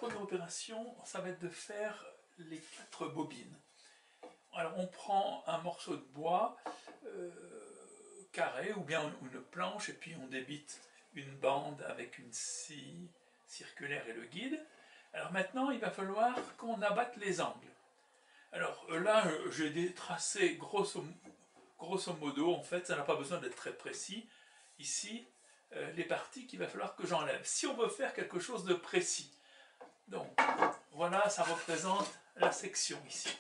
première opération, ça va être de faire les 4 bobines. Alors on prend un morceau de bois carré ou bien une planche et puis on débite une bande avec une scie circulaire et le guide. Alors maintenant il va falloir qu'on abatte les angles. Alors là j'ai tracé grosso modo, en fait ça n'a pas besoin d'être très précis. Ici les parties qu'il va falloir que j'enlève. Si on veut faire quelque chose de précis. Donc voilà, ça représente la section ici.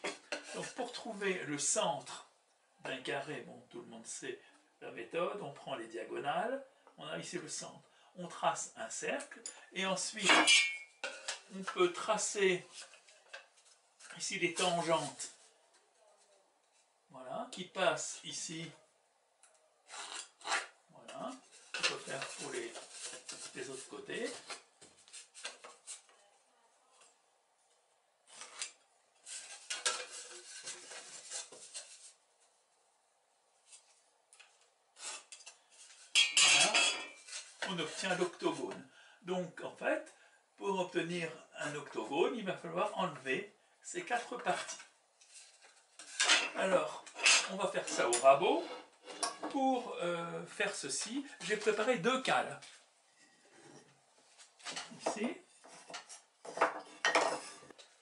Donc pour trouver le centre d'un carré, bon tout le monde sait la méthode, on prend les diagonales, on a ici le centre, on trace un cercle et ensuite on peut tracer ici les tangentes, voilà, qui passent ici, voilà, on peut faire pour les autres côtés. On obtient l'octogone. Donc en fait, pour obtenir un octogone, il va falloir enlever ces 4 parties. Alors, on va faire ça au rabot. Pour faire ceci, j'ai préparé 2 cales. Ici,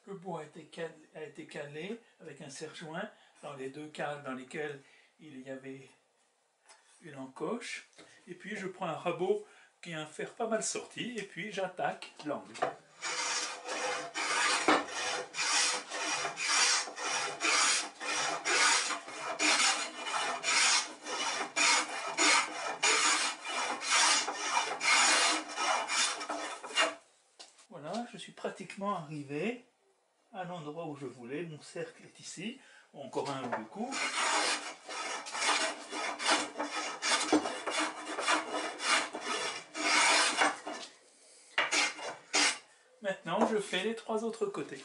le bois a été calé avec un serre-joint dans les 2 cales dans lesquelles il y avait une encoche. Et puis je prends un rabot qui a un fer pas mal sorti et puis j'attaque l'angle. Voilà, je suis pratiquement arrivé à l'endroit où je voulais. Mon cercle est ici, encore un ou 2 coups. Maintenant, je fais les 3 autres côtés.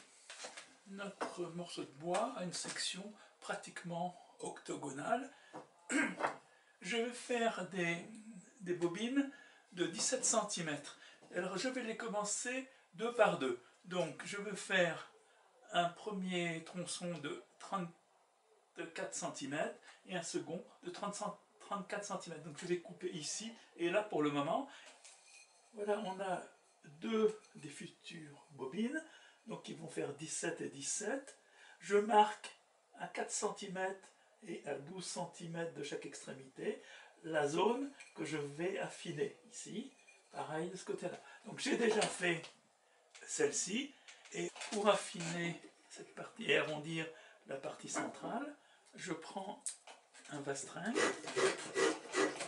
Notre morceau de bois a une section pratiquement octogonale. Je vais faire des bobines de 17 cm. Alors, je vais les commencer 2 par 2. Donc, je vais faire un premier tronçon de 34 cm et un second de 34 cm. Donc, je vais couper ici et là pour le moment. Voilà, on a 2 des futures bobines, donc ils vont faire 17 et 17. Je marque à 4 cm et à 12 cm de chaque extrémité la zone que je vais affiner ici, pareil de ce côté-là. Donc j'ai déjà fait celle-ci, et pour affiner cette partie et arrondir la partie centrale, je prends un vastringue.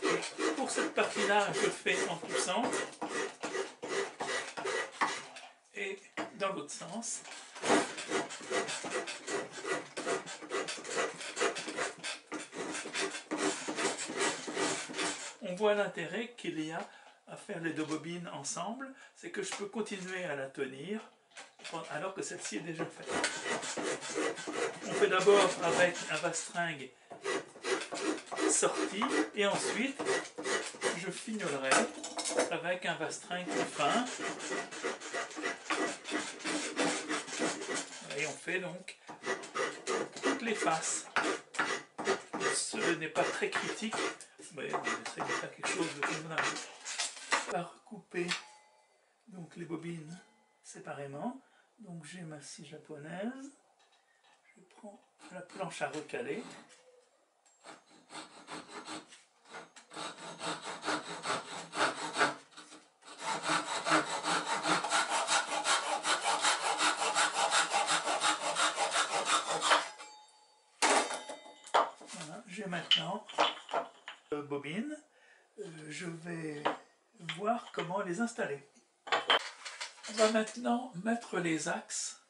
Et pour cette partie-là, je fais en poussant. Et dans l'autre sens. On voit l'intérêt qu'il y a à faire les 2 bobines ensemble, c'est que je peux continuer à la tenir alors que celle-ci est déjà faite. On fait d'abord avec un vastringue sorti et ensuite je fignolerai avec un vastringue plus fin. Et on fait donc toutes les faces. Ce n'est pas très critique, mais on essaie de faire quelque chose de convenable. Par couper donc les bobines séparément. Donc j'ai ma scie japonaise. Je prends la planche à recaler. Voilà, j'ai maintenant bobines. Je vais voir comment les installer. On va maintenant mettre les axes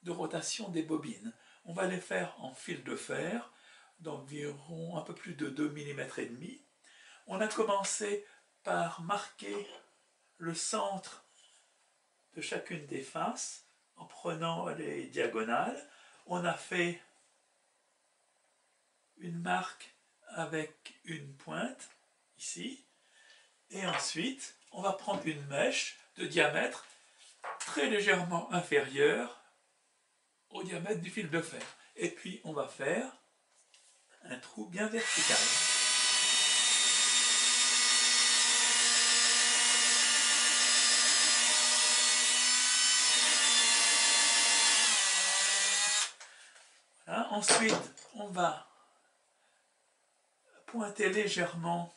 de rotation des bobines. On va les faire en fil de fer d'environ un peu plus de 2 mm et demi. On a commencé par marquer le centre de chacune des faces en prenant les diagonales. On a fait une marque avec une pointe ici et ensuite on va prendre une mèche de diamètre très légèrement inférieur au diamètre du fil de fer. Et puis on va faire un trou bien vertical. Voilà. Ensuite, on va pointer légèrement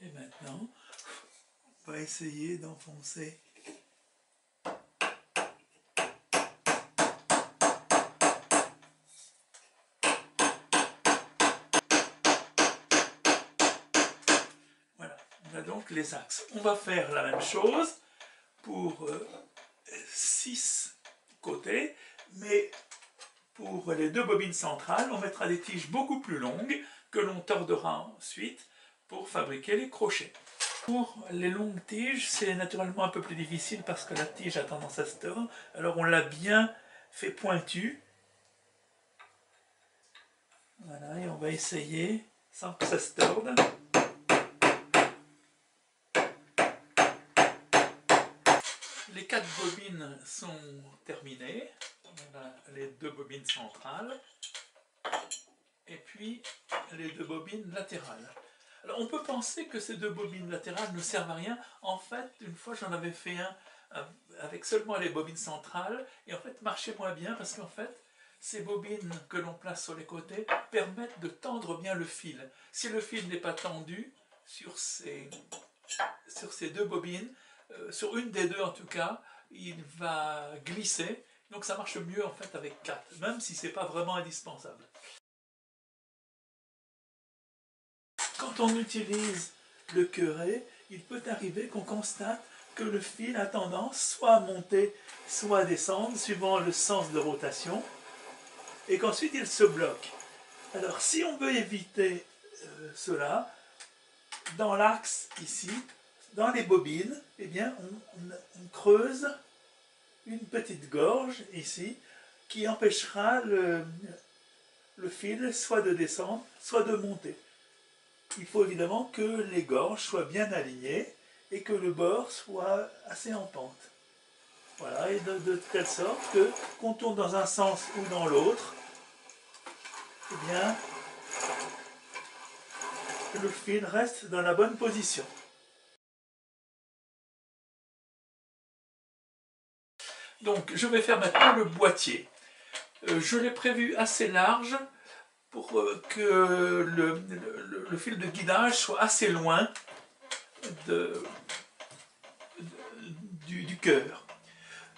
et maintenant on va essayer d'enfoncer voilà, on a donc les axes. On va faire la même chose pour 6 côtés, mais pour les 2 bobines centrales, on mettra des tiges beaucoup plus longues que l'on tordera ensuite pour fabriquer les crochets. Pour les longues tiges, c'est naturellement un peu plus difficile parce que la tige a tendance à se tordre. Alors on l'a bien fait pointu. Voilà, et on va essayer sans que ça se torde. Les 4 bobines sont terminées. On a les 2 bobines centrales et puis les 2 bobines latérales. Alors on peut penser que ces 2 bobines latérales ne servent à rien. En fait, une fois j'en avais fait un avec seulement les bobines centrales et en fait marchait moins bien parce qu'en fait ces bobines que l'on place sur les côtés permettent de tendre bien le fil. Si le fil n'est pas tendu sur ces 2 bobines, sur une des 2 en tout cas, il va glisser. Donc ça marche mieux en fait avec 4, même si ce n'est pas vraiment indispensable. Quand on utilise le curé, il peut arriver qu'on constate que le fil a tendance soit à monter, soit à descendre, suivant le sens de rotation, et qu'ensuite il se bloque. Alors si on veut éviter cela, dans l'axe ici, dans les bobines, eh bien on creuse une petite gorge ici, qui empêchera le fil soit de descendre, soit de monter. Il faut évidemment que les gorges soient bien alignées et que le bord soit assez en pente. Voilà, et de telle sorte que qu'on tourne dans un sens ou dans l'autre, eh bien, le fil reste dans la bonne position. Donc, je vais faire maintenant le boîtier. Je l'ai prévu assez large pour que le fil de guidage soit assez loin du cœur.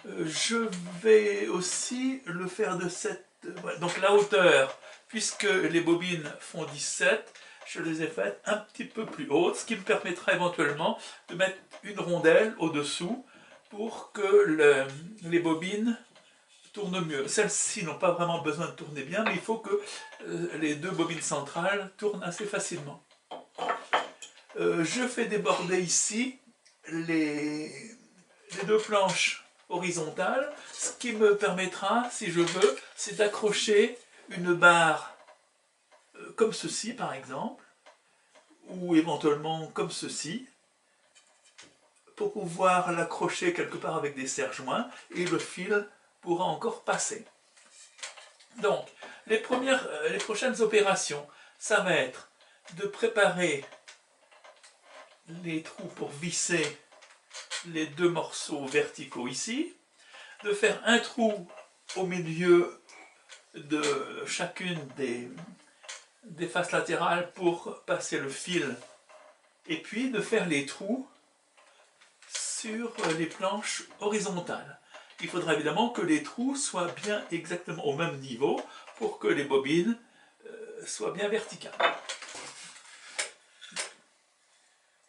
Je vais aussi le faire de cette... Donc la hauteur, puisque les bobines font 17, je les ai faites un petit peu plus hautes, ce qui me permettra éventuellement de mettre une rondelle au-dessous pour que les bobines tournent mieux. Celles-ci n'ont pas vraiment besoin de tourner bien, mais il faut que les 2 bobines centrales tournent assez facilement. Je fais déborder ici les 2 planches horizontales, ce qui me permettra, si je veux, c'est d'accrocher une barre comme ceci par exemple, ou éventuellement comme ceci, pour pouvoir l'accrocher quelque part avec des serre-joints, et le fil pourra encore passer. Donc, les prochaines opérations, ça va être de préparer les trous pour visser les 2 morceaux verticaux ici, de faire un trou au milieu de chacune des faces latérales pour passer le fil, et puis de faire les trous sur les planches horizontales. Il faudra évidemment que les trous soient bien exactement au même niveau pour que les bobines soient bien verticales.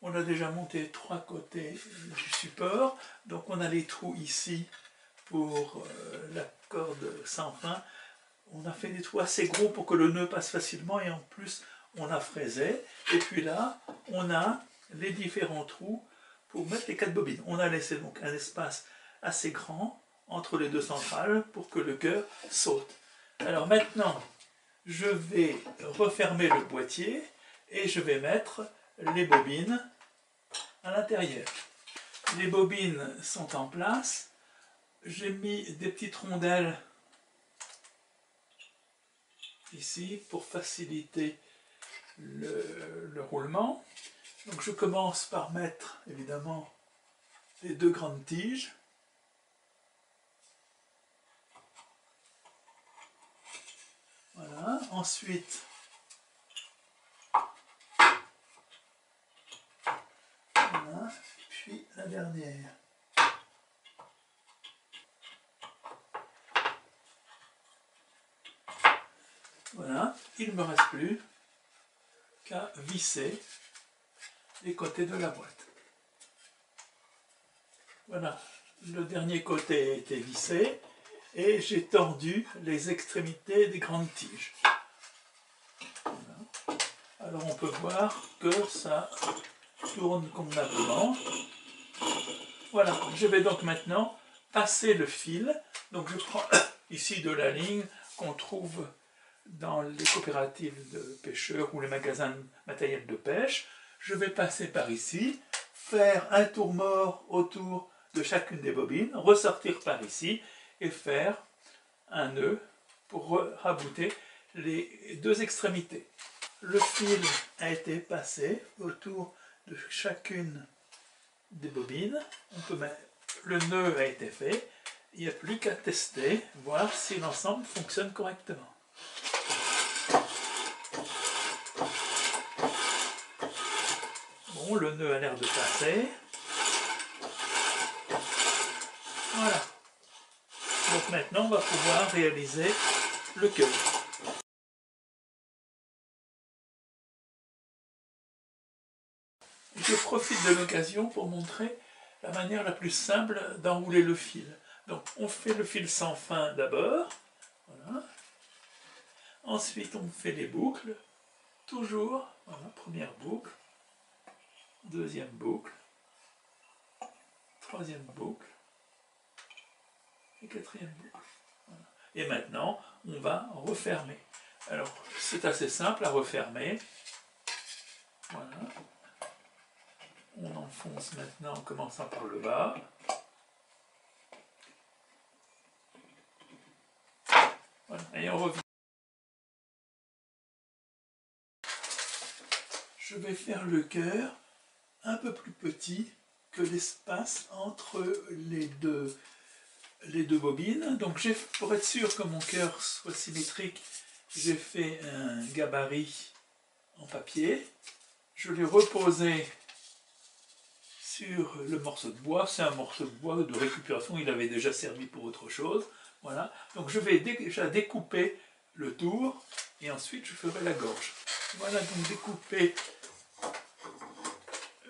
On a déjà monté 3 côtés du support, donc on a les trous ici pour la corde sans fin. On a fait des trous assez gros pour que le nœud passe facilement et en plus on a fraisé. Et puis là, on a les différents trous pour mettre les 4 bobines. On a laissé donc un espace assez grand entre les deux centrales pour que le cœur saute. Alors maintenant, je vais refermer le boîtier et je vais mettre les bobines à l'intérieur. Les bobines sont en place. J'ai mis des petites rondelles ici pour faciliter le roulement. Donc je commence par mettre évidemment les deux grandes tiges. Voilà, ensuite voilà, puis la dernière. Voilà, il ne me reste plus qu'à visser les côtés de la boîte. Voilà, le dernier côté a été vissé et j'ai tordu les extrémités des grandes tiges. Voilà. Alors on peut voir que ça tourne convenablement. Voilà, je vais donc maintenant passer le fil. Donc je prends ici de la ligne qu'on trouve dans les coopératives de pêcheurs ou les magasins de matériel de pêche. Je vais passer par ici, faire un tour mort autour de chacune des bobines, ressortir par ici et faire un nœud pour rabouter les deux extrémités. Le fil a été passé autour de chacune des bobines. On peut mettre, le nœud a été fait. Il n'y a plus qu'à tester, voir si l'ensemble fonctionne correctement. Bon, le nœud a l'air de passer. Voilà. Donc maintenant, on va pouvoir réaliser le cœur. Je profite de l'occasion pour montrer la manière la plus simple d'enrouler le fil. Donc on fait le fil sans fin d'abord. Voilà. Ensuite on fait les boucles. Toujours, voilà, première boucle, deuxième boucle, troisième boucle et quatrième boucle. Voilà. Et maintenant, on va refermer. Alors, c'est assez simple à refermer. Voilà. On enfonce maintenant en commençant par le bas. Voilà. Et on revient. Je vais faire le cœur un peu plus petit que l'espace entre les deux bobines. Donc pour être sûr que mon cœur soit symétrique, j'ai fait un gabarit en papier. Je l'ai reposé sur le morceau de bois. C'est un morceau de bois de récupération, il avait déjà servi pour autre chose. Voilà. Donc je vais déjà découper le tour et ensuite je ferai la gorge. Voilà donc découper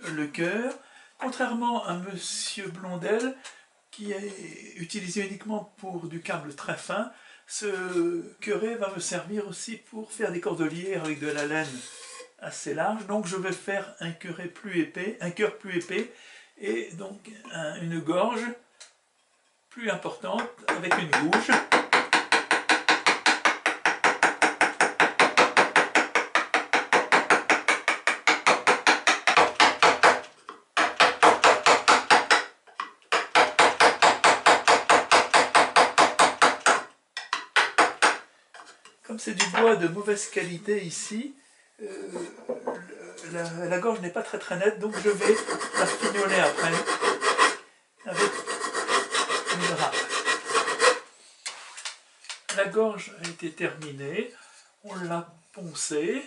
le cœur. Contrairement à Monsieur Blondel, qui est utilisé uniquement pour du câble très fin, ce curé va me servir aussi pour faire des cordeliers avec de la laine assez large. Donc je vais faire un cœur plus épais et donc une gorge plus importante avec une gouge. Comme c'est du bois de mauvaise qualité ici, la gorge n'est pas très nette, donc je vais la fignoler après avec une râpe. La gorge a été terminée, on l'a poncée,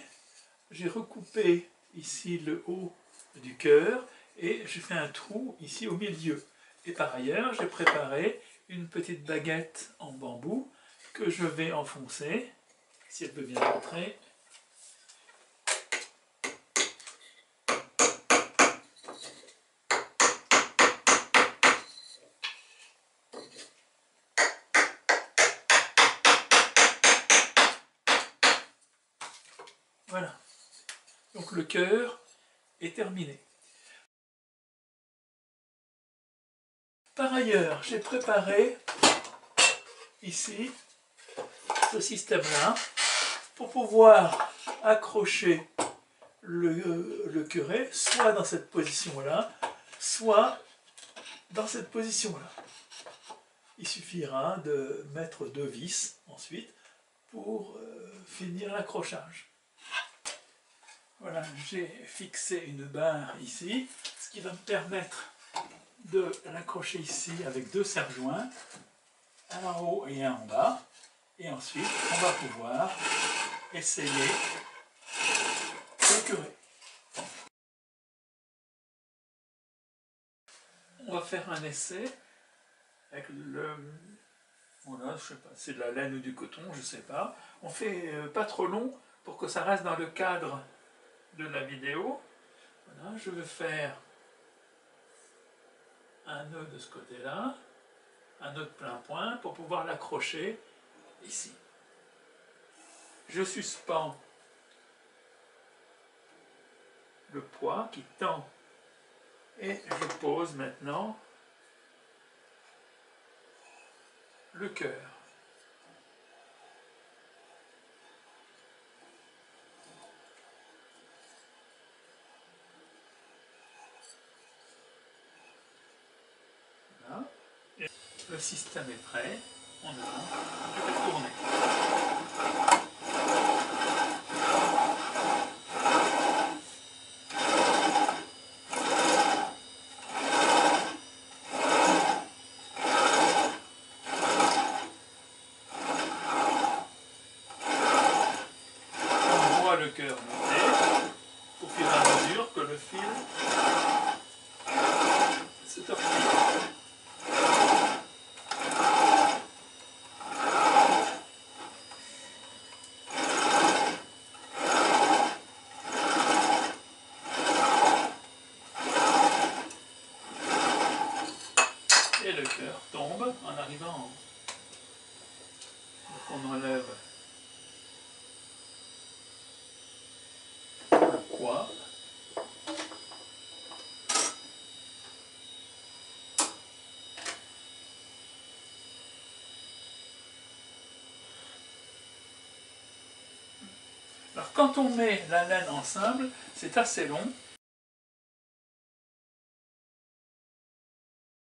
j'ai recoupé ici le haut du cœur et j'ai fait un trou ici au milieu. Et par ailleurs, j'ai préparé une petite baguette en bambou que je vais enfoncer, si elle peut bien rentrer. Voilà. Donc le cœur est terminé. Par ailleurs, j'ai préparé ici ce système-là pour pouvoir accrocher le curé soit dans cette position-là, soit dans cette position-là. Il suffira de mettre 2 vis ensuite pour finir l'accrochage. Voilà, j'ai fixé une barre ici, ce qui va me permettre de l'accrocher ici avec 2 serre-joints, un en haut et un en bas. Et ensuite, on va pouvoir essayer le curé. On va faire un essai avec le... Voilà, je sais pas, c'est de la laine ou du coton, je sais pas. On fait pas trop long pour que ça reste dans le cadre de la vidéo. Voilà, je vais faire un nœud de ce côté-là, un nœud de plein point pour pouvoir l'accrocher ici. Je suspends le poids qui tend et je pose maintenant le cœur. Voilà. Et le système est prêt. On avance. Je vais tourner. On voit le cœur monter au fur et à mesure que le fil se tortille. Et le cœur tombe en arrivant en haut. Donc on enlève le poids. Alors quand on met la laine ensemble, c'est assez long.